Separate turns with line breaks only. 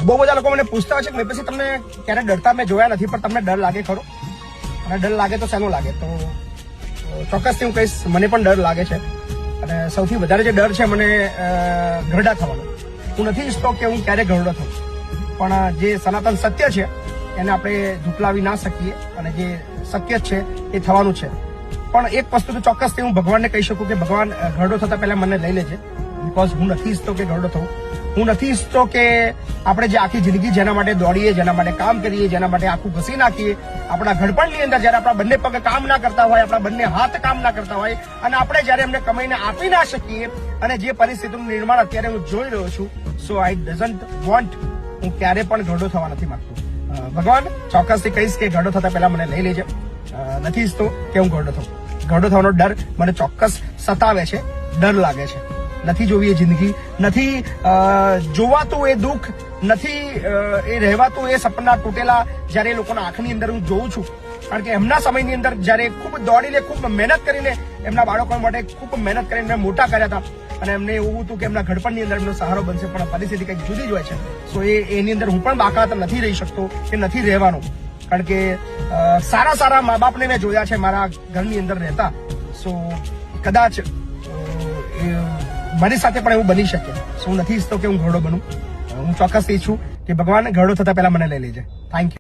બહુ બધા લોકો મને પૂછતા હોય છે કે પછી તમને ક્યારે ડરતા મેં જોયા નથી, પણ તમને ડર લાગે ખરો? અને ડર લાગે તો શેનો લાગે? તો ચોક્કસથી હું કહીશ, મને પણ ડર લાગે છે. અને સૌથી વધારે જે ડર છે મને ઘરડા થવાનો. હું નથી ઈચ્છતો કે હું ક્યારે ઘરડો થઉં, પણ જે સનાતન સત્ય છે એને આપણે ઝૂંટલાવી ના શકીએ, અને જે શક્ય છે એ થવાનું છે. પણ એક વસ્તુ તો ચોક્કસથી હું ભગવાનને કહી શકું કે ભગવાન, ઘરડો થતા પહેલા મને લઈ લેજે, બીકોઝ હું નથી ઈચ્છતો કે ઘરડો થવું. હું નથી ઈચ્છતો કે આપણે જે આખી જિંદગી જેના માટે દોડીએ, જેના માટે કામ કરીએ, જેના માટે આખું ઘસી નાખીએ, આપણા ઘડપણની અંદર જયારે આપણા બંને પગ કામ ના કરતા હોય, આપણા બંને હાથ કામ ના કરતા હોય, અને આપણે જયારે એમને કમાઈને આપી ના શકીએ, અને જે પરિસ્થિતિનું નિર્માણ અત્યારે હું જોઈ રહ્યો છું, સો આઈ ડઝન્ટ વોન્ટ, હું ક્યારે પણ ઘરડો થવા નથી માંગતો. ભગવાન, ચોક્કસથી કહીશ કે ઘરડો થતા પહેલા મને લઈ લેજે. નથી ઈચ્છતો કે હું ઘરડો થઉં. ઘરડો થવાનો ડર મને ચોક્કસ સતાવે છે, ડર લાગે છે. નથી જોવી એ જિંદગી, નથી જોવાતું એ દુઃખ, નથી એ રહેવાતું એ સપના તૂટેલા જયારે એ લોકોના આંખની અંદર હું જોઉં છું. કારણ કે એમના સમયની અંદર જયારે ખૂબ દોડીને, ખૂબ મહેનત કરીને, એમના બાળકો માટે ખૂબ મહેનત કરીને મોટા કર્યા હતા, અને એમને એવું હતું કે એમના ઘડપણની અંદર એમનો સહારો બનશે, પણ પરિસ્થિતિ કંઈક જુદી જ હોય છે. સો એની અંદર હું પણ બાકાત નથી રહી શકતો કે નથી રહેવાનો. કારણ કે સારા મા બાપને મેં જોયા છે મારા ઘરની અંદર રહેતા. સો કદાચ મારી સાથે પણ એવું બની શકે. સો હું નથી ઈચ્છતો કે હું ઘરડો બનું. હું ચોક્કસ ઈચ્છું કે ભગવાન ઘરડો થતા પહેલા મને લઈ લેજે. Thank you.